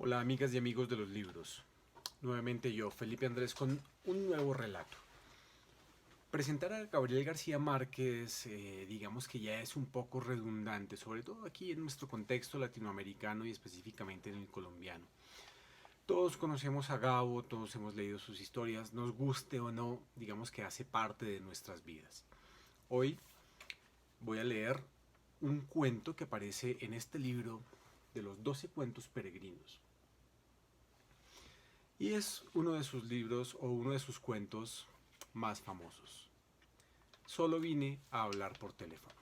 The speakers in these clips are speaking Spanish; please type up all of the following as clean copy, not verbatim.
Hola amigas y amigos de los libros. Nuevamente yo, Felipe Andrés, con un nuevo relato. Presentar a Gabriel García Márquez, digamos que ya es un poco redundante, sobre todo aquí en nuestro contexto latinoamericano y específicamente en el colombiano. Todos conocemos a Gabo, todos hemos leído sus historias, nos guste o no, digamos que hace parte de nuestras vidas. Hoy voy a leer un cuento que aparece en este libro de los 12 cuentos peregrinos. Y es uno de sus libros o uno de sus cuentos más famosos. Solo vine a hablar por teléfono.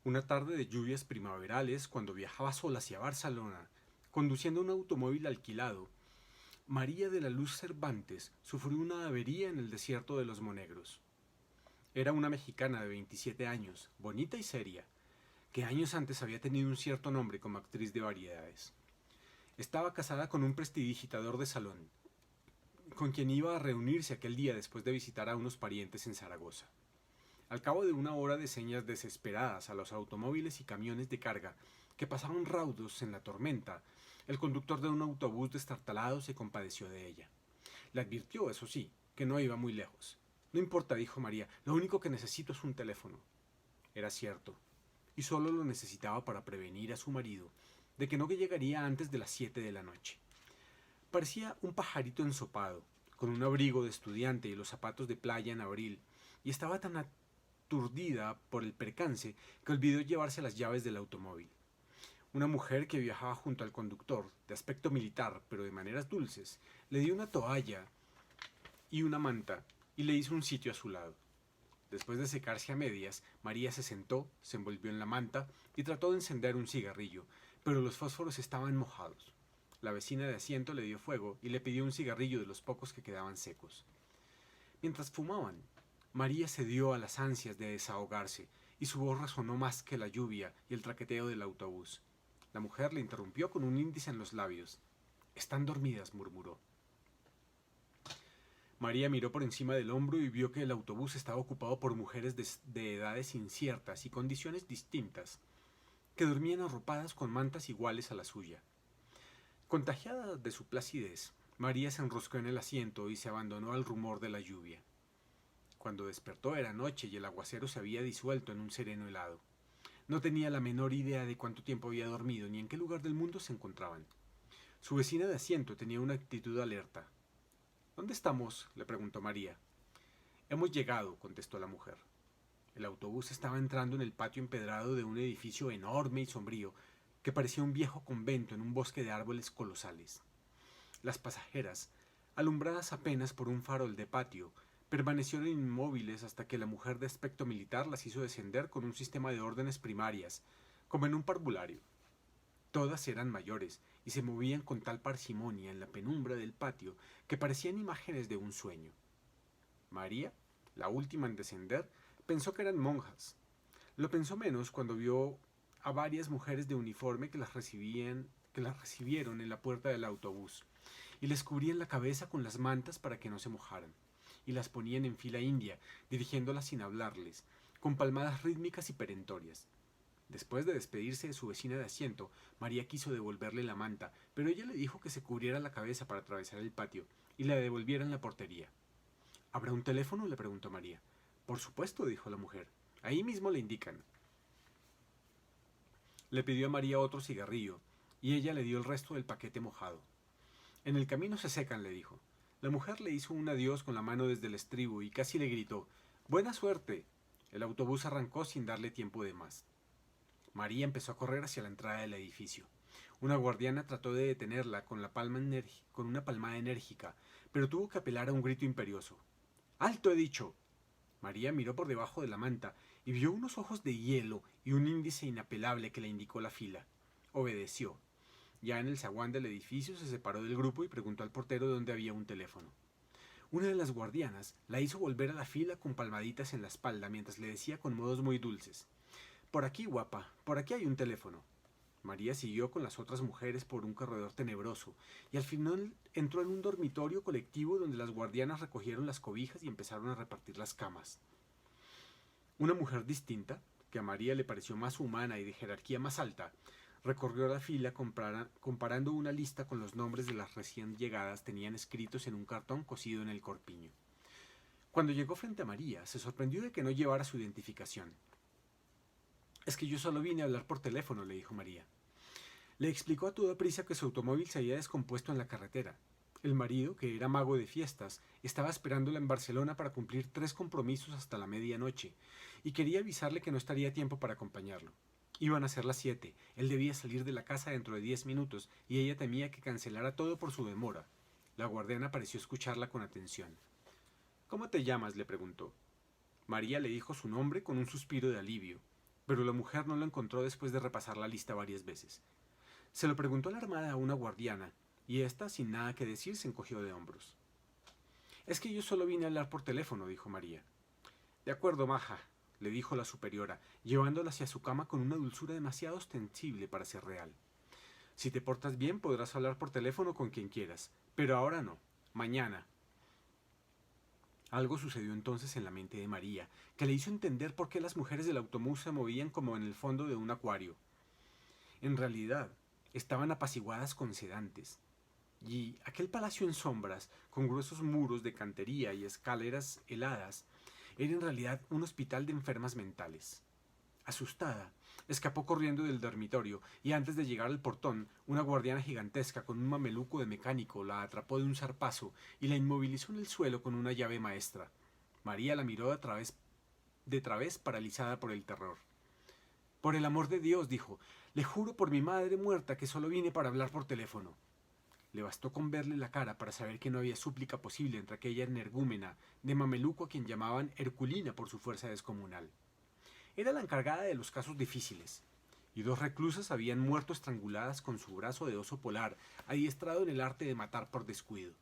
Una tarde de lluvias primaverales, cuando viajaba sola hacia Barcelona, conduciendo un automóvil alquilado, María de la Luz Cervantes sufrió una avería en el desierto de los Monegros. Era una mexicana de 27 años, bonita y seria, que años antes había tenido un cierto nombre como actriz de variedades. Estaba casada con un prestidigitador de salón, con quien iba a reunirse aquel día después de visitar a unos parientes en Zaragoza. Al cabo de una hora de señas desesperadas a los automóviles y camiones de carga que pasaban raudos en la tormenta, el conductor de un autobús destartalado se compadeció de ella. Le advirtió, eso sí, que no iba muy lejos. No importa, dijo María, lo único que necesito es un teléfono. Era cierto, y solo lo necesitaba para prevenir a su marido de que no llegaría antes de las 7 de la noche. Parecía un pajarito ensopado, con un abrigo de estudiante y los zapatos de playa en abril, y estaba tan aturdida por el percance que olvidó llevarse las llaves del automóvil. Una mujer que viajaba junto al conductor, de aspecto militar pero de maneras dulces, le dio una toalla y una manta y le hizo un sitio a su lado. Después de secarse a medias, María se sentó, se envolvió en la manta y trató de encender un cigarrillo, pero los fósforos estaban mojados. La vecina de asiento le dio fuego y le pidió un cigarrillo de los pocos que quedaban secos. Mientras fumaban, María cedió a las ansias de desahogarse y su voz resonó más que la lluvia y el traqueteo del autobús. La mujer le interrumpió con un índice en los labios. Están dormidas, murmuró. María miró por encima del hombro y vio que el autobús estaba ocupado por mujeres de edades inciertas y condiciones distintas, que dormían arropadas con mantas iguales a la suya. Contagiada de su placidez, María se enroscó en el asiento y se abandonó al rumor de la lluvia. Cuando despertó era noche y el aguacero se había disuelto en un sereno helado. No tenía la menor idea de cuánto tiempo había dormido ni en qué lugar del mundo se encontraban. Su vecina de asiento tenía una actitud alerta. ¿Dónde estamos?, le preguntó María. Hemos llegado, contestó la mujer. El autobús estaba entrando en el patio empedrado de un edificio enorme y sombrío que parecía un viejo convento en un bosque de árboles colosales. Las pasajeras, alumbradas apenas por un farol de patio, permanecieron inmóviles hasta que la mujer de aspecto militar las hizo descender con un sistema de órdenes primarias, como en un parvulario. Todas eran mayores y se movían con tal parsimonia en la penumbra del patio que parecían imágenes de un sueño. María, la última en descender, pensó que eran monjas. Lo pensó menos cuando vio a varias mujeres de uniforme que las recibieron en la puerta del autobús y les cubrían la cabeza con las mantas para que no se mojaran, y las ponían en fila india, dirigiéndolas sin hablarles, con palmadas rítmicas y perentorias. Después de despedirse de su vecina de asiento, María quiso devolverle la manta, pero ella le dijo que se cubriera la cabeza para atravesar el patio y la devolviera en la portería. ¿Habrá un teléfono?, le preguntó María. Por supuesto, dijo la mujer. Ahí mismo le indican. Le pidió a María otro cigarrillo, y ella le dio el resto del paquete mojado. En el camino se secan, le dijo. La mujer le hizo un adiós con la mano desde el estribo y casi le gritó: ¡Buena suerte! El autobús arrancó sin darle tiempo de más. María empezó a correr hacia la entrada del edificio. Una guardiana trató de detenerla con una palmada enérgica, pero tuvo que apelar a un grito imperioso. ¡Alto, he dicho! María miró por debajo de la manta y vio unos ojos de hielo y un índice inapelable que le indicó la fila. Obedeció. Ya en el zaguán del edificio se separó del grupo y preguntó al portero dónde había un teléfono. Una de las guardianas la hizo volver a la fila con palmaditas en la espalda mientras le decía con modos muy dulces: Por aquí, guapa, por aquí hay un teléfono. María siguió con las otras mujeres por un corredor tenebroso y al final entró en un dormitorio colectivo donde las guardianas recogieron las cobijas y empezaron a repartir las camas. Una mujer distinta, que a María le pareció más humana y de jerarquía más alta, recorrió la fila comparando una lista con los nombres de las recién llegadas tenían escritos en un cartón cosido en el corpiño. Cuando llegó frente a María, se sorprendió de que no llevara su identificación. «Es que yo solo vine a hablar por teléfono», le dijo María. Le explicó a toda prisa que su automóvil se había descompuesto en la carretera. El marido, que era mago de fiestas, estaba esperándola en Barcelona para cumplir 3 compromisos hasta la medianoche, y quería avisarle que no estaría a tiempo para acompañarlo. Iban a ser las 7, él debía salir de la casa dentro de 10 minutos, y ella temía que cancelara todo por su demora. La guardiana pareció escucharla con atención. «¿Cómo te llamas?», le preguntó. María le dijo su nombre con un suspiro de alivio, pero la mujer no lo encontró después de repasar la lista varias veces. Se lo preguntó alarmada a una guardiana, y ésta, sin nada que decir, se encogió de hombros. «Es que yo solo vine a hablar por teléfono», dijo María. «De acuerdo, maja», le dijo la superiora, llevándola hacia su cama con una dulzura demasiado ostensible para ser real. «Si te portas bien, podrás hablar por teléfono con quien quieras, pero ahora no. Mañana». Algo sucedió entonces en la mente de María, que le hizo entender por qué las mujeres del autobús se movían como en el fondo de un acuario. En realidad, estaban apaciguadas con sedantes, y aquel palacio en sombras, con gruesos muros de cantería y escaleras heladas, era en realidad un hospital de enfermas mentales. Asustada, escapó corriendo del dormitorio y antes de llegar al portón, una guardiana gigantesca con un mameluco de mecánico la atrapó de un zarpazo y la inmovilizó en el suelo con una llave maestra. María la miró de través paralizada por el terror. «Por el amor de Dios», dijo, «le juro por mi madre muerta que solo vine para hablar por teléfono». Le bastó con verle la cara para saber que no había súplica posible entre aquella energúmena de mameluco a quien llamaban Herculina por su fuerza descomunal. Era la encargada de los casos difíciles, y 2 reclusas habían muerto estranguladas con su brazo de oso polar, adiestrado en el arte de matar por descuido.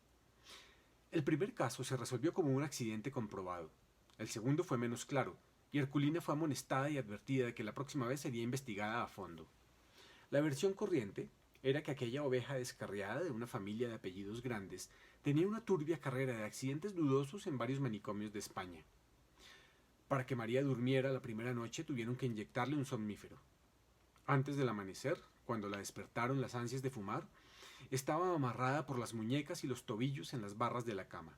El primer caso se resolvió como un accidente comprobado. El segundo fue menos claro, y Herculina fue amonestada y advertida de que la próxima vez sería investigada a fondo. La versión corriente era que aquella oveja descarriada de una familia de apellidos grandes tenía una turbia carrera de accidentes dudosos en varios manicomios de España. Para que María durmiera la primera noche tuvieron que inyectarle un somnífero. Antes del amanecer, cuando la despertaron las ansias de fumar, estaba amarrada por las muñecas y los tobillos en las barras de la cama.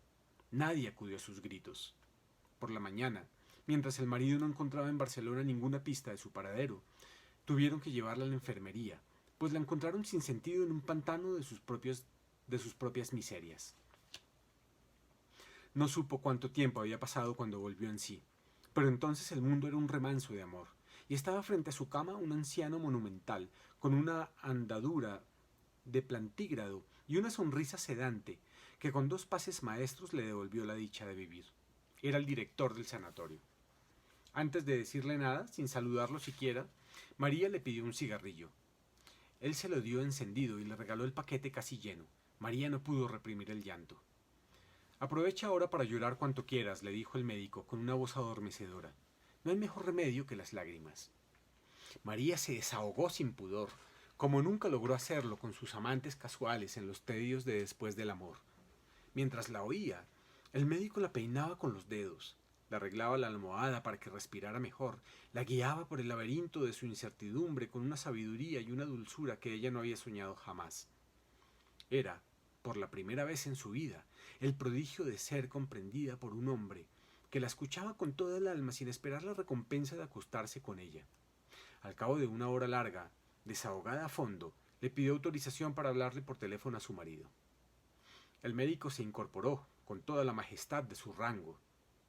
Nadie acudió a sus gritos. Por la mañana, mientras el marido no encontraba en Barcelona ninguna pista de su paradero, tuvieron que llevarla a la enfermería, pues la encontraron sin sentido en un pantano de sus propias miserias. No supo cuánto tiempo había pasado cuando volvió en sí, pero entonces el mundo era un remanso de amor, y estaba frente a su cama un anciano monumental, con una andadura de plantígrado y una sonrisa sedante, que con 2 pases maestros le devolvió la dicha de vivir. Era el director del sanatorio. Antes de decirle nada, sin saludarlo siquiera, María le pidió un cigarrillo. Él se lo dio encendido y le regaló el paquete casi lleno. María no pudo reprimir el llanto. «Aprovecha ahora para llorar cuanto quieras», le dijo el médico con una voz adormecedora. «No hay mejor remedio que las lágrimas». María se desahogó sin pudor, como nunca logró hacerlo con sus amantes casuales en los tedios de después del amor. Mientras la oía, el médico la peinaba con los dedos, le arreglaba la almohada para que respirara mejor, la guiaba por el laberinto de su incertidumbre con una sabiduría y una dulzura que ella no había soñado jamás. Era, por la primera vez en su vida, el prodigio de ser comprendida por un hombre que la escuchaba con toda el alma sin esperar la recompensa de acostarse con ella. Al cabo de una hora larga, desahogada a fondo, le pidió autorización para hablarle por teléfono a su marido. El médico se incorporó con toda la majestad de su rango.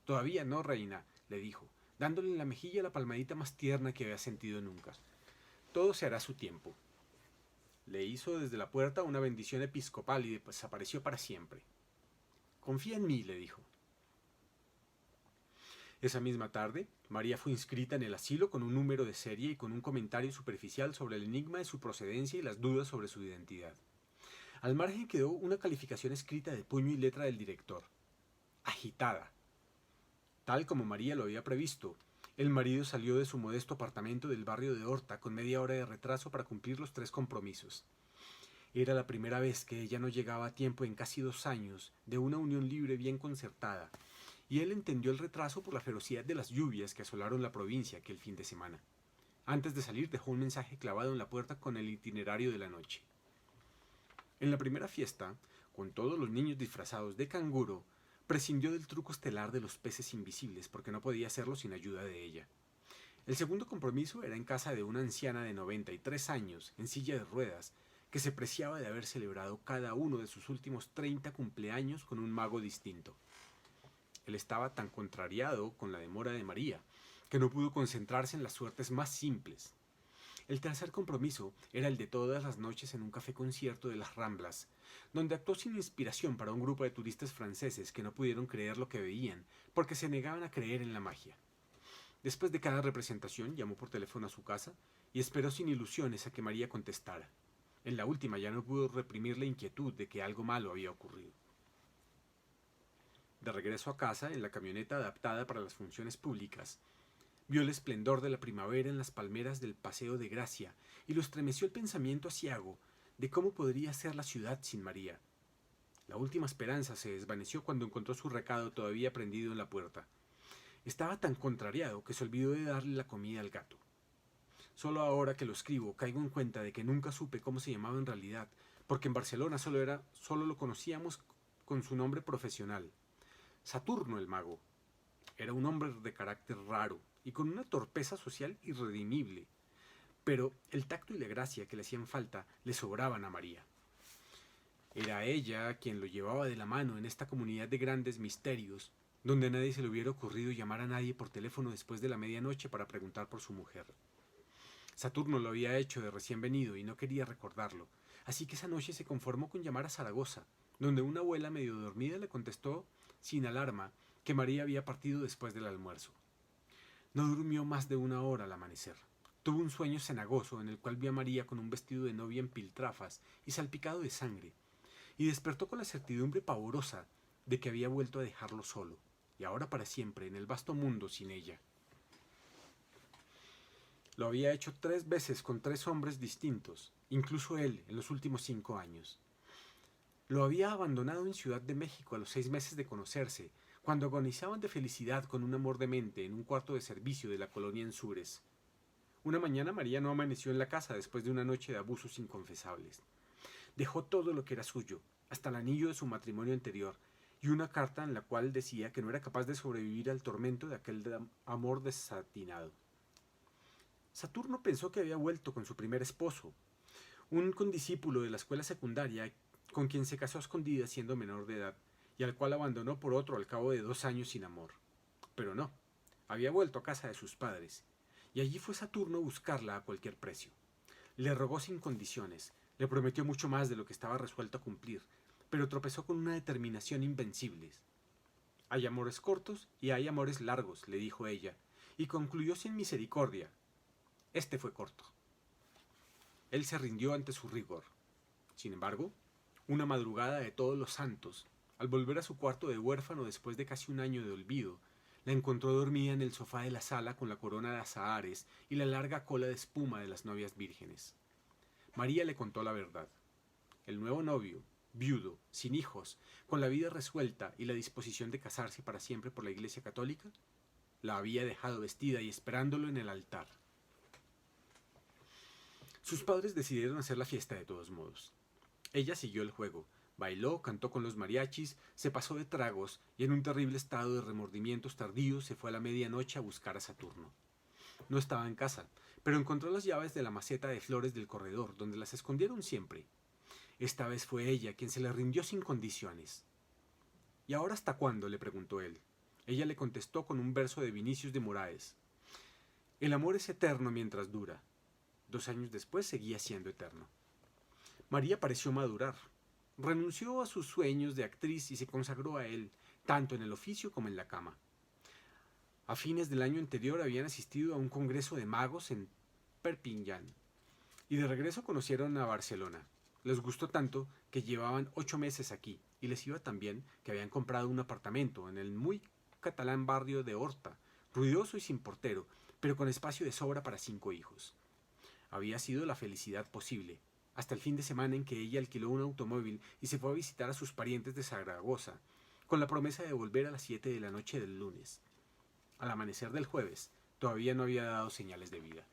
«Todavía no, reina», le dijo, dándole en la mejilla la palmadita más tierna que había sentido nunca. «Todo se hará a su tiempo». Le hizo desde la puerta una bendición episcopal y desapareció para siempre. «Confía en mí», le dijo. Esa misma tarde, María fue inscrita en el asilo con un número de serie y con un comentario superficial sobre el enigma de su procedencia y las dudas sobre su identidad. Al margen quedó una calificación escrita de puño y letra del director. Agitada. Tal como María lo había previsto, el marido salió de su modesto apartamento del barrio de Horta con media hora de retraso para cumplir los 3 compromisos. Era la primera vez que ella no llegaba a tiempo en casi 2 años de una unión libre bien concertada, y él entendió el retraso por la ferocidad de las lluvias que asolaron la provincia aquel fin de semana. Antes de salir dejó un mensaje clavado en la puerta con el itinerario de la noche. En la primera fiesta, con todos los niños disfrazados de canguro, prescindió del truco estelar de los peces invisibles porque no podía hacerlo sin ayuda de ella. El segundo compromiso era en casa de una anciana de 93 años, en silla de ruedas, que se preciaba de haber celebrado cada uno de sus últimos 30 cumpleaños con un mago distinto. Él estaba tan contrariado con la demora de María, que no pudo concentrarse en las suertes más simples. El tercer compromiso era el de todas las noches en un café concierto de las Ramblas, donde actuó sin inspiración para un grupo de turistas franceses que no pudieron creer lo que veían, porque se negaban a creer en la magia. Después de cada representación llamó por teléfono a su casa y esperó sin ilusiones a que María contestara. En la última ya no pudo reprimir la inquietud de que algo malo había ocurrido. De regreso a casa, en la camioneta adaptada para las funciones públicas, vio el esplendor de la primavera en las palmeras del Paseo de Gracia y lo estremeció el pensamiento aciago de cómo podría ser la ciudad sin María. La última esperanza se desvaneció cuando encontró su recado todavía prendido en la puerta. Estaba tan contrariado que se olvidó de darle la comida al gato. Solo ahora que lo escribo caigo en cuenta de que nunca supe cómo se llamaba en realidad, porque en Barcelona solo lo conocíamos con su nombre profesional. Saturno el mago. Era un hombre de carácter raro y con una torpeza social irredimible, pero el tacto y la gracia que le hacían falta le sobraban a María. Era ella quien lo llevaba de la mano en esta comunidad de grandes misterios, donde a nadie se le hubiera ocurrido llamar a nadie por teléfono después de la medianoche para preguntar por su mujer. Saturno lo había hecho de recién venido y no quería recordarlo, así que esa noche se conformó con llamar a Zaragoza, donde una abuela medio dormida le contestó, sin alarma, que María había partido después del almuerzo. No durmió más de una hora al amanecer. Tuvo un sueño cenagoso en el cual vio a María con un vestido de novia en piltrafas y salpicado de sangre, y despertó con la certidumbre pavorosa de que había vuelto a dejarlo solo, y ahora para siempre, en el vasto mundo sin ella. Lo había hecho 3 veces con 3 hombres distintos, incluso él en los últimos 5 años. Lo había abandonado en Ciudad de México a los 6 meses de conocerse, cuando agonizaban de felicidad con un amor demente en un cuarto de servicio de la colonia Ensures. Una mañana María no amaneció en la casa después de una noche de abusos inconfesables. Dejó todo lo que era suyo, hasta el anillo de su matrimonio anterior, y una carta en la cual decía que no era capaz de sobrevivir al tormento de aquel amor desatinado. Saturno pensó que había vuelto con su primer esposo, un condiscípulo de la escuela secundaria con quien se casó a escondidas siendo menor de edad, y al cual abandonó por otro al cabo de 2 años sin amor. Pero no, había vuelto a casa de sus padres, y allí fue Saturno a buscarla a cualquier precio. Le rogó sin condiciones, le prometió mucho más de lo que estaba resuelto a cumplir, pero tropezó con una determinación invencible. Hay amores cortos y hay amores largos, le dijo ella, y concluyó sin misericordia. Este fue corto. Él se rindió ante su rigor. Sin embargo, una madrugada de Todos los Santos, al volver a su cuarto de huérfano después de casi un año de olvido, la encontró dormida en el sofá de la sala con la corona de azahares y la larga cola de espuma de las novias vírgenes. María le contó la verdad. El nuevo novio, viudo, sin hijos, con la vida resuelta y la disposición de casarse para siempre por la Iglesia Católica, la había dejado vestida y esperándolo en el altar. Sus padres decidieron hacer la fiesta de todos modos. Ella siguió el juego, bailó, cantó con los mariachis, se pasó de tragos y en un terrible estado de remordimientos tardíos se fue a la medianoche a buscar a Saturno. No estaba en casa, pero encontró las llaves de la maceta de flores del corredor, donde las escondieron siempre. Esta vez fue ella quien se le rindió sin condiciones. ¿Y ahora hasta cuándo?, le preguntó él. Ella le contestó con un verso de Vinicius de Moraes. El amor es eterno mientras dura. 2 años después seguía siendo eterno. María pareció madurar. Renunció a sus sueños de actriz y se consagró a él, tanto en el oficio como en la cama. A fines del año anterior habían asistido a un congreso de magos en Perpiñán y de regreso conocieron a Barcelona. Les gustó tanto que llevaban 8 meses aquí y les iba tan bien que habían comprado un apartamento en el muy catalán barrio de Horta, ruidoso y sin portero, pero con espacio de sobra para 5 hijos. Había sido la felicidad posible, hasta el fin de semana en que ella alquiló un automóvil y se fue a visitar a sus parientes de Zaragoza, con la promesa de volver a las 7 de la noche del lunes. Al amanecer del jueves, todavía no había dado señales de vida.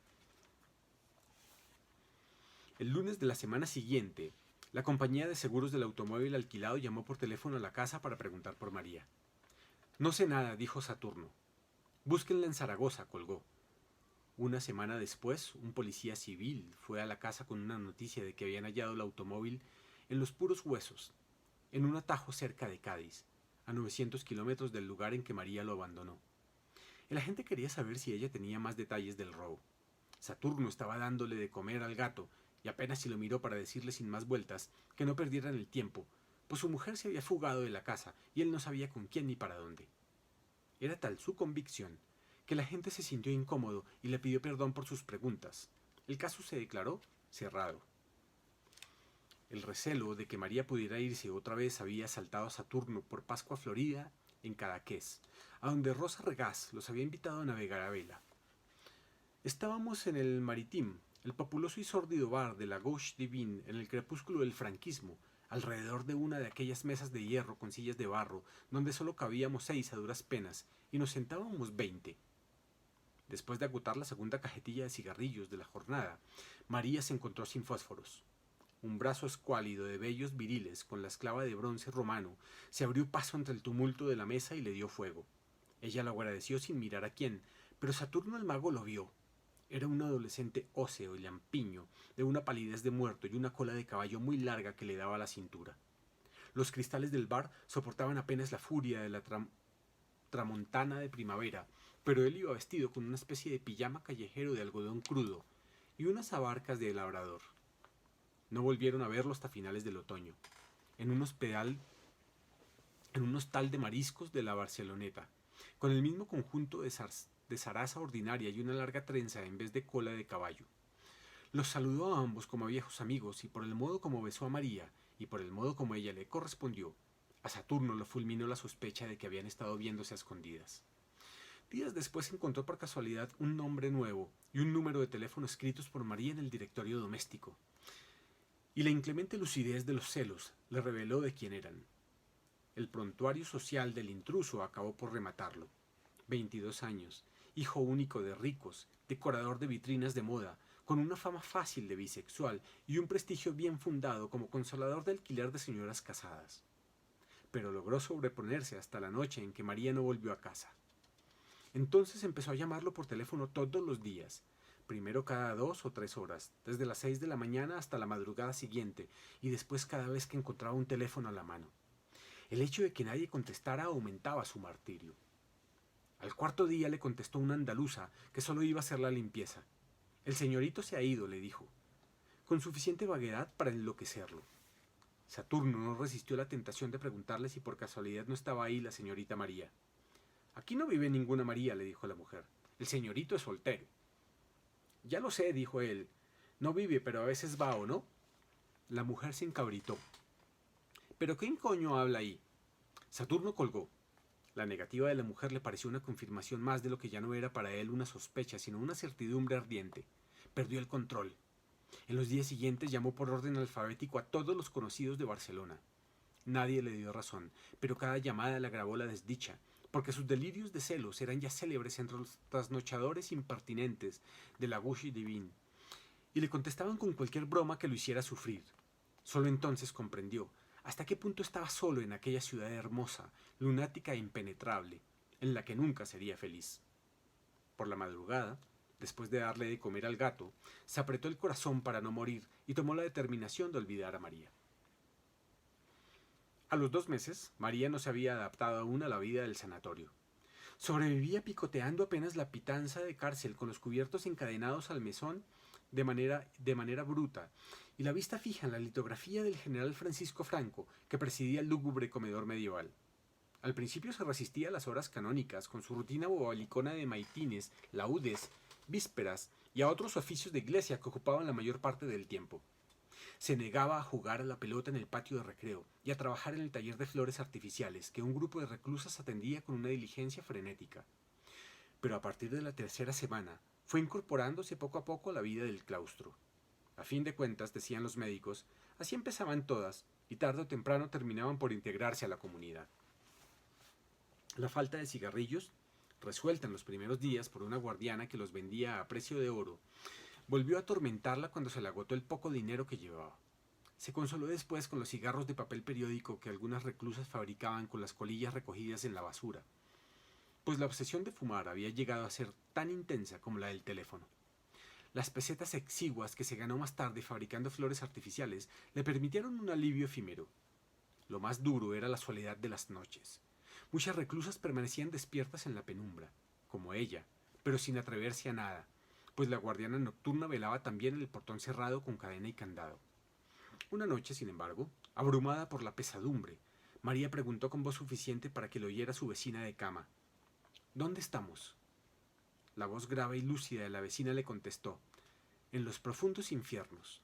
El lunes de la semana siguiente, la compañía de seguros del automóvil alquilado llamó por teléfono a la casa para preguntar por María. No sé nada, dijo Saturno. Búsquenla en Zaragoza, colgó. Una semana después, un policía civil fue a la casa con una noticia de que habían hallado el automóvil en los puros huesos, en un atajo cerca de Cádiz, a 900 kilómetros del lugar en que María lo abandonó. El agente quería saber si ella tenía más detalles del robo. Saturno estaba dándole de comer al gato y apenas si lo miró para decirle sin más vueltas que no perdieran el tiempo, pues su mujer se había fugado de la casa y él no sabía con quién ni para dónde. Era tal su convicción que la gente se sintió incómodo y le pidió perdón por sus preguntas. El caso se declaró cerrado. El recelo de que María pudiera irse otra vez había asaltado a Saturno por Pascua Florida en Cadaqués, a donde Rosa Regás los había invitado a navegar a vela. Estábamos en el Maritim, el populoso y sórdido bar de la Gauche Divine, en el crepúsculo del franquismo, alrededor de una de aquellas mesas de hierro con sillas de barro, donde solo cabíamos 6 a duras penas, y nos sentábamos 20. Después de agotar la segunda cajetilla de cigarrillos de la jornada, María se encontró sin fósforos. Un brazo escuálido de vellos viriles con la esclava de bronce romano se abrió paso entre el tumulto de la mesa y le dio fuego. Ella lo agradeció sin mirar a quién, pero Saturno el mago lo vio. Era un adolescente óseo y lampiño, de una palidez de muerto y una cola de caballo muy larga que le daba a la cintura. Los cristales del bar soportaban apenas la furia de la tramontana de primavera, pero él iba vestido con una especie de pijama callejero de algodón crudo y unas abarcas de labrador. No volvieron a verlo hasta finales del otoño, en un hostal de mariscos de la Barceloneta, con el mismo conjunto de zaraza ordinaria y una larga trenza en vez de cola de caballo. Los saludó a ambos como a viejos amigos, y por el modo como besó a María y por el modo como ella le correspondió, a Saturno lo fulminó la sospecha de que habían estado viéndose a escondidas. Días después encontró por casualidad un nombre nuevo y un número de teléfono escritos por María en el directorio doméstico. Y la inclemente lucidez de los celos le reveló de quién eran. El prontuario social del intruso acabó por rematarlo. 22 años, hijo único de ricos, decorador de vitrinas de moda, con una fama fácil de bisexual y un prestigio bien fundado como consolador de alquiler de señoras casadas. Pero logró sobreponerse hasta la noche en que María no volvió a casa. Entonces empezó a llamarlo por teléfono todos los días, primero cada 2 o 3 horas, desde las 6 de la mañana hasta la madrugada siguiente, y después cada vez que encontraba un teléfono a la mano. El hecho de que nadie contestara aumentaba su martirio. Al cuarto día le contestó una andaluza que solo iba a hacer la limpieza. El señorito se ha ido, le dijo, con suficiente vaguedad para enloquecerlo. Saturno no resistió la tentación de preguntarle si por casualidad no estaba ahí la señorita María. Aquí no vive ninguna María, le dijo la mujer. El señorito es soltero. Ya lo sé, dijo él. No vive, pero a veces va, ¿o no? La mujer se encabritó. ¿Pero qué coño habla ahí? Saturno colgó. La negativa de la mujer le pareció una confirmación más de lo que ya no era para él una sospecha, sino una certidumbre ardiente. Perdió el control. En los días siguientes llamó por orden alfabético a todos los conocidos de Barcelona. Nadie le dio razón, pero cada llamada le agravó la desdicha, porque sus delirios de celos eran ya célebres entre los trasnochadores impertinentes de la Gauche Divine, y le contestaban con cualquier broma que lo hiciera sufrir. Solo entonces comprendió hasta qué punto estaba solo en aquella ciudad hermosa, lunática e impenetrable, en la que nunca sería feliz. Por la madrugada, después de darle de comer al gato, se apretó el corazón para no morir y tomó la determinación de olvidar a María. A los 2 meses, María no se había adaptado aún a la vida del sanatorio. Sobrevivía picoteando apenas la pitanza de cárcel con los cubiertos encadenados al mesón de manera bruta, y la vista fija en la litografía del general Francisco Franco, que presidía el lúgubre comedor medieval. Al principio se resistía a las horas canónicas, con su rutina bobalicona de maitines, laudes, vísperas y a otros oficios de iglesia que ocupaban la mayor parte del tiempo. Se negaba a jugar a la pelota en el patio de recreo y a trabajar en el taller de flores artificiales que un grupo de reclusas atendía con una diligencia frenética. Pero a partir de la tercera semana fue incorporándose poco a poco a la vida del claustro. A fin de cuentas, decían los médicos, así empezaban todas y tarde o temprano terminaban por integrarse a la comunidad. La falta de cigarrillos, resuelta en los primeros días por una guardiana que los vendía a precio de oro, volvió a atormentarla cuando se le agotó el poco dinero que llevaba. Se consoló después con los cigarros de papel periódico que algunas reclusas fabricaban con las colillas recogidas en la basura, pues la obsesión de fumar había llegado a ser tan intensa como la del teléfono. Las pesetas exiguas que se ganó más tarde fabricando flores artificiales le permitieron un alivio efímero. Lo más duro era la soledad de las noches. Muchas reclusas permanecían despiertas en la penumbra, como ella, pero sin atreverse a nada, pues la guardiana nocturna velaba también el portón cerrado con cadena y candado. Una noche, sin embargo, abrumada por la pesadumbre, María preguntó con voz suficiente para que lo oyera su vecina de cama: ¿Dónde estamos? La voz grave y lúcida de la vecina le contestó: en los profundos infiernos.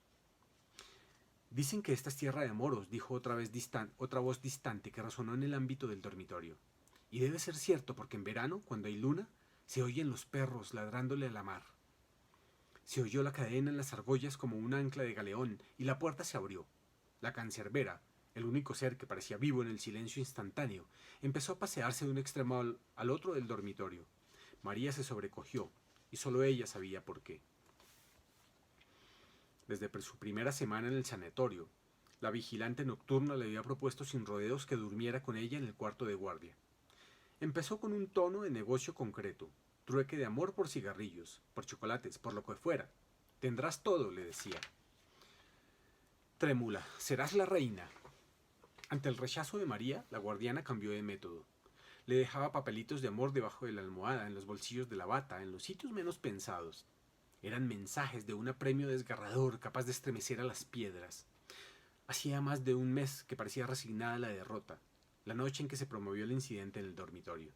Dicen que esta es tierra de moros, dijo otra voz distante que resonó en el ámbito del dormitorio. Y debe ser cierto, porque en verano, cuando hay luna, se oyen los perros ladrándole a la mar. Se oyó la cadena en las argollas como un ancla de galeón, y la puerta se abrió. La cancerbera, el único ser que parecía vivo en el silencio instantáneo, empezó a pasearse de un extremo al otro del dormitorio. María se sobrecogió, y solo ella sabía por qué. Desde su primera semana en el sanatorio, la vigilante nocturna le había propuesto sin rodeos que durmiera con ella en el cuarto de guardia. Empezó con un tono de negocio concreto: trueque de amor por cigarrillos, por chocolates, por lo que fuera. Tendrás todo, le decía. Trémula, serás la reina. Ante el rechazo de María, la guardiana cambió de método. Le dejaba papelitos de amor debajo de la almohada, en los bolsillos de la bata, en los sitios menos pensados. Eran mensajes de un apremio desgarrador capaz de estremecer a las piedras. Hacía más de un mes que parecía resignada a la derrota, la noche en que se promovió el incidente en el dormitorio.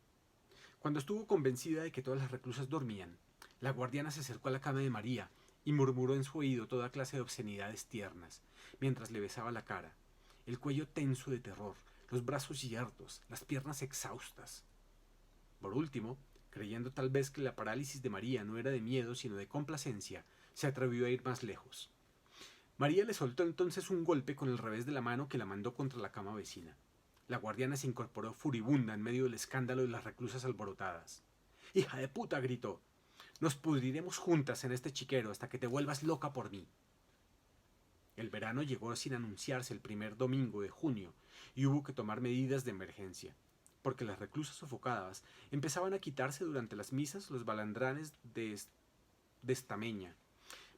Cuando estuvo convencida de que todas las reclusas dormían, la guardiana se acercó a la cama de María y murmuró en su oído toda clase de obscenidades tiernas, mientras le besaba la cara, el cuello tenso de terror, los brazos yertos, las piernas exhaustas. Por último, creyendo tal vez que la parálisis de María no era de miedo sino de complacencia, se atrevió a ir más lejos. María le soltó entonces un golpe con el revés de la mano que la mandó contra la cama vecina. La guardiana se incorporó furibunda en medio del escándalo de las reclusas alborotadas. ¡Hija de puta!, gritó. Nos pudriremos juntas en este chiquero hasta que te vuelvas loca por mí. El verano llegó sin anunciarse el primer domingo de junio y hubo que tomar medidas de emergencia, porque las reclusas sofocadas empezaban a quitarse durante las misas los balandranes de estameña.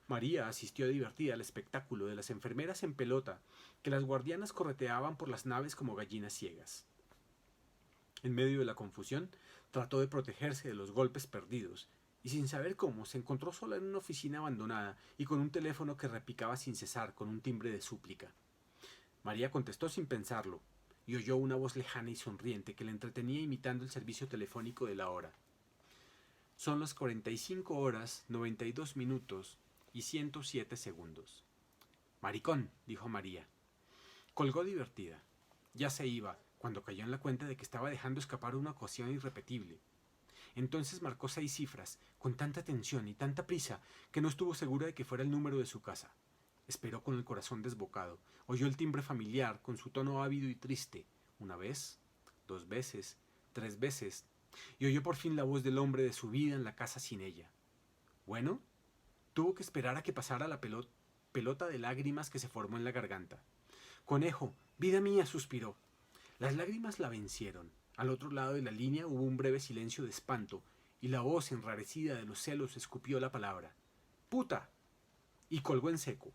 María asistió divertida al espectáculo de las enfermeras en pelota que las guardianas correteaban por las naves como gallinas ciegas. En medio de la confusión, trató de protegerse de los golpes perdidos y sin saber cómo se encontró sola en una oficina abandonada y con un teléfono que repicaba sin cesar con un timbre de súplica. María contestó sin pensarlo y oyó una voz lejana y sonriente que le entretenía imitando el servicio telefónico de la hora. Son las 45 horas, 92 minutos y 107 segundos. Maricón, dijo María. Colgó divertida. Ya se iba, cuando cayó en la cuenta de que estaba dejando escapar una ocasión irrepetible. Entonces marcó 6 cifras, con tanta tensión y tanta prisa, que no estuvo segura de que fuera el número de su casa. Esperó con el corazón desbocado. Oyó el timbre familiar, con su tono ávido y triste. Una vez, 2 veces, 3 veces, y oyó por fin la voz del hombre de su vida en la casa sin ella. Bueno, tuvo que esperar a que pasara la pelota de lágrimas que se formó en la garganta. Conejo, vida mía, suspiró. Las lágrimas la vencieron. Al otro lado de la línea hubo un breve silencio de espanto, y la voz enrarecida de los celos escupió la palabra: ¡puta!, y colgó en seco.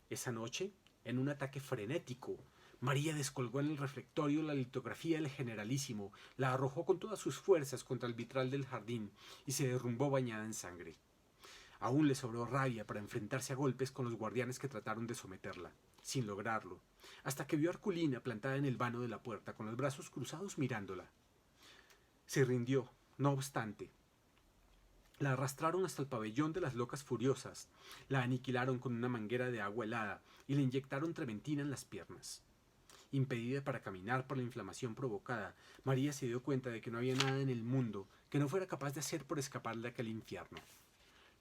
Esa noche, en un ataque frenético, María descolgó en el reflectorio la litografía del Generalísimo, la arrojó con todas sus fuerzas contra el vitral del jardín y se derrumbó bañada en sangre. Aún le sobró rabia para enfrentarse a golpes con los guardianes que trataron de someterla, sin lograrlo, hasta que vio a Arculina plantada en el vano de la puerta, con los brazos cruzados mirándola. Se rindió, no obstante. La arrastraron hasta el pabellón de las locas furiosas, la aniquilaron con una manguera de agua helada y le inyectaron trementina en las piernas. Impedida para caminar por la inflamación provocada, María se dio cuenta de que no había nada en el mundo que no fuera capaz de hacer por escapar de aquel infierno.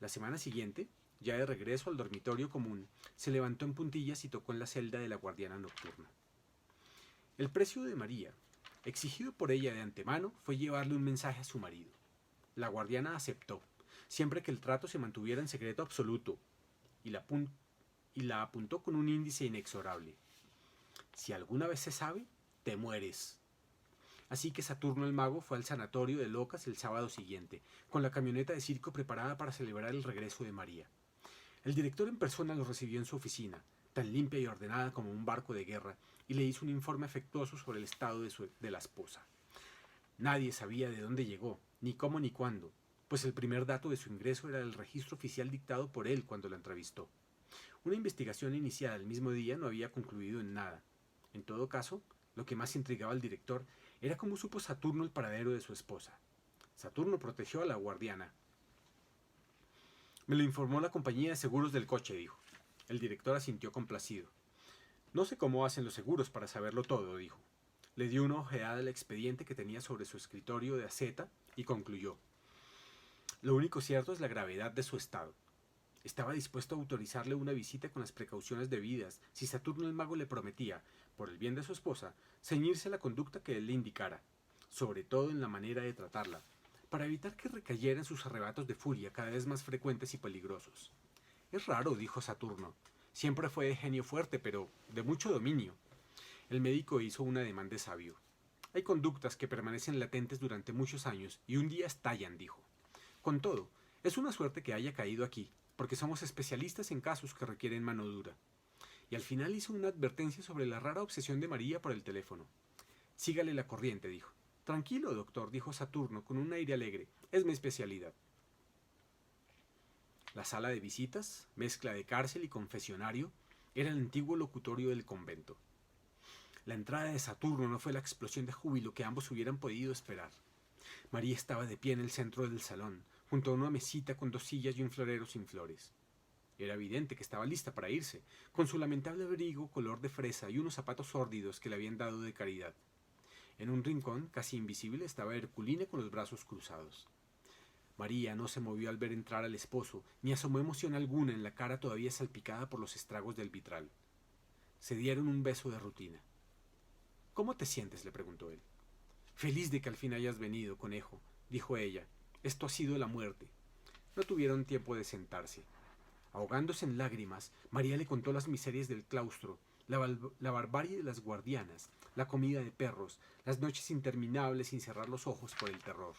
La semana siguiente, ya de regreso al dormitorio común, se levantó en puntillas y tocó en la celda de la guardiana nocturna. El precio de María, Exigido por ella de antemano fue llevarle un mensaje a su marido. La guardiana aceptó, siempre que el trato se mantuviera en secreto absoluto, y la apuntó con un índice inexorable. Si alguna vez se sabe, te mueres. Así que Saturno el mago fue al sanatorio de Locas el sábado siguiente, con la camioneta de circo preparada para celebrar el regreso de María. El director en persona lo recibió en su oficina, tan limpia y ordenada como un barco de guerra, y le hizo un informe afectuoso sobre el estado de la esposa. Nadie sabía de dónde llegó, ni cómo ni cuándo, pues el primer dato de su ingreso era el registro oficial dictado por él cuando la entrevistó. Una investigación iniciada el mismo día no había concluido en nada. En todo caso, lo que más intrigaba al director era cómo supo Saturno el paradero de su esposa. Saturno protegió a la guardiana. Me lo informó la compañía de seguros del coche, dijo. El director asintió complacido. No sé cómo hacen los seguros para saberlo todo, dijo. Le dio una ojeada al expediente que tenía sobre su escritorio de aceta y concluyó. Lo único cierto es la gravedad de su estado. Estaba dispuesto a autorizarle una visita con las precauciones debidas si Saturno el mago le prometía, por el bien de su esposa, ceñirse a la conducta que él le indicara, sobre todo en la manera de tratarla, para evitar que recayera en sus arrebatos de furia cada vez más frecuentes y peligrosos. Es raro, dijo Saturno. Siempre fue de genio fuerte, pero de mucho dominio. El médico hizo un ademán de sabio. Hay conductas que permanecen latentes durante muchos años y un día estallan, dijo. Con todo, es una suerte que haya caído aquí, porque somos especialistas en casos que requieren mano dura. Y al final hizo una advertencia sobre la rara obsesión de María por el teléfono. Sígale la corriente, dijo. Tranquilo, doctor, dijo Saturno con un aire alegre. Es mi especialidad. La sala de visitas, mezcla de cárcel y confesionario, era el antiguo locutorio del convento. La entrada de Saturno no fue la explosión de júbilo que ambos hubieran podido esperar. María estaba de pie en el centro del salón, junto a una mesita con 2 sillas y un florero sin flores. Era evidente que estaba lista para irse, con su lamentable abrigo color de fresa y unos zapatos sórdidos que le habían dado de caridad. En un rincón, casi invisible, estaba Herculina con los brazos cruzados. María no se movió al ver entrar al esposo, ni asomó emoción alguna en la cara todavía salpicada por los estragos del vitral. Se dieron un beso de rutina. ¿Cómo te sientes?, le preguntó él. Feliz de que al fin hayas venido, conejo, dijo ella. Esto ha sido la muerte. No tuvieron tiempo de sentarse. Ahogándose en lágrimas, María le contó las miserias del claustro, la barbarie de las guardianas, la comida de perros, las noches interminables sin cerrar los ojos por el terror.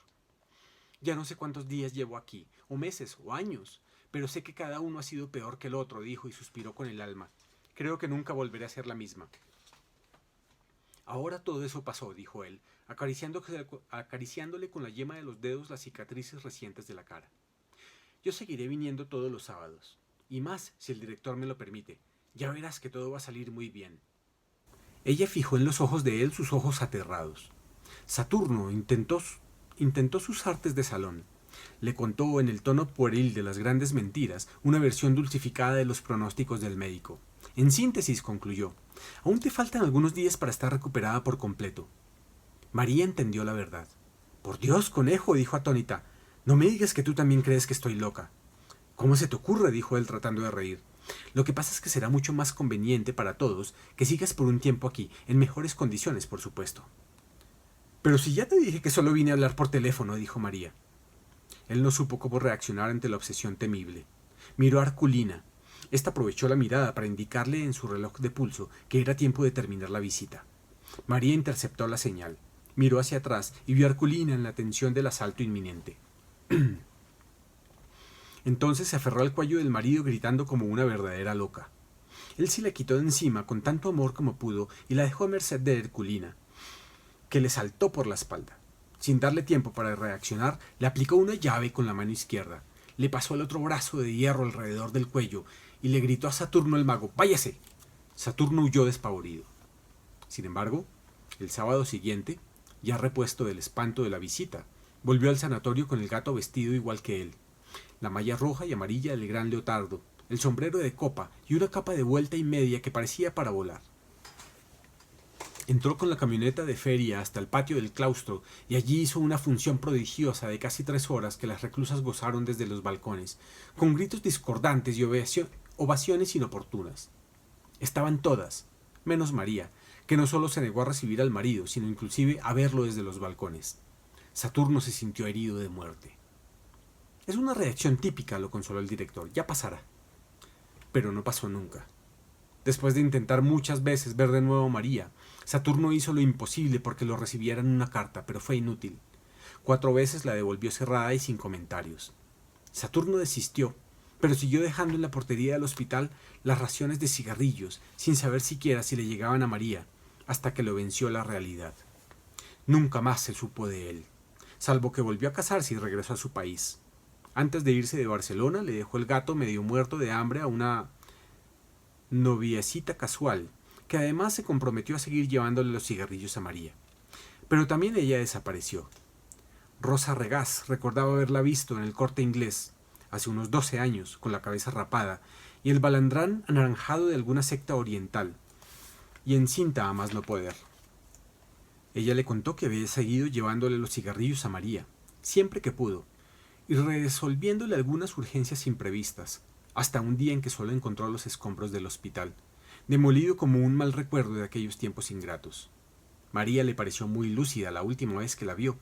Ya no sé cuántos días llevo aquí, o meses, o años, pero sé que cada uno ha sido peor que el otro, dijo y suspiró con el alma. Creo que nunca volveré a ser la misma. Ahora todo eso pasó, dijo él, acariciándole con la yema de los dedos las cicatrices recientes de la cara. Yo seguiré viniendo todos los sábados, y más si el director me lo permite. Ya verás que todo va a salir muy bien. Ella fijó en los ojos de él sus ojos aterrados. Saturno intentó sus artes de salón. Le contó en el tono pueril de las grandes mentiras una versión dulcificada de los pronósticos del médico. En síntesis, concluyó, aún te faltan algunos días para estar recuperada por completo. María entendió la verdad. Por Dios, conejo, dijo atónita, no me digas que tú también crees que estoy loca. ¿Cómo se te ocurre?, dijo él tratando de reír. Lo que pasa es que será mucho más conveniente para todos que sigas por un tiempo aquí, en mejores condiciones, por supuesto. Pero si ya te dije que solo vine a hablar por teléfono, dijo María. Él no supo cómo reaccionar ante la obsesión temible. Miró a Herculina. Esta aprovechó la mirada para indicarle en su reloj de pulso que era tiempo de terminar la visita. María interceptó la señal. Miró hacia atrás y vio a Herculina en la tensión del asalto inminente. Entonces se aferró al cuello del marido gritando como una verdadera loca. Él se la quitó de encima con tanto amor como pudo y la dejó a merced de Herculina, que le saltó por la espalda. Sin darle tiempo para reaccionar, le aplicó una llave con la mano izquierda, le pasó el otro brazo de hierro alrededor del cuello y le gritó a Saturno el mago, ¡váyase! Saturno huyó despavorido. Sin embargo, el sábado siguiente, ya repuesto del espanto de la visita, volvió al sanatorio con el gato vestido igual que él, la malla roja y amarilla del gran leotardo, el sombrero de copa y una capa de vuelta y media que parecía para volar. Entró con la camioneta de feria hasta el patio del claustro y allí hizo una función prodigiosa de casi 3 horas que las reclusas gozaron desde los balcones, con gritos discordantes y ovaciones inoportunas. Estaban todas, menos María, que no solo se negó a recibir al marido, sino inclusive a verlo desde los balcones. Saturno se sintió herido de muerte. Es una reacción típica, lo consoló el director, ya pasará. Pero no pasó nunca. Después de intentar muchas veces ver de nuevo a María, Saturno hizo lo imposible porque lo recibiera en una carta, pero fue inútil. 4 veces la devolvió cerrada y sin comentarios. Saturno desistió, pero siguió dejando en la portería del hospital las raciones de cigarrillos, sin saber siquiera si le llegaban a María, hasta que lo venció la realidad. Nunca más se supo de él, salvo que volvió a casarse y regresó a su país. Antes de irse de Barcelona, le dejó el gato medio muerto de hambre a una noviecita casual, que además se comprometió a seguir llevándole los cigarrillos a María. Pero también ella desapareció. Rosa Regás recordaba haberla visto en el Corte Inglés, hace unos 12 años, con la cabeza rapada y el balandrán anaranjado de alguna secta oriental, y encinta a más no poder. Ella le contó que había seguido llevándole los cigarrillos a María, siempre que pudo, y resolviéndole algunas urgencias imprevistas, hasta un día en que solo encontró los escombros del hospital, demolido como un mal recuerdo de aquellos tiempos ingratos. María le pareció muy lúcida la última vez que la vio,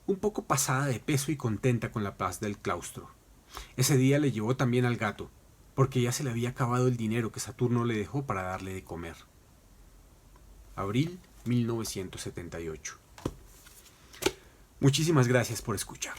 un poco pasada de peso y contenta con la paz del claustro. Ese día le llevó también al gato, porque ya se le había acabado el dinero que Saturno le dejó para darle de comer. Abril 1978. Muchísimas gracias por escuchar.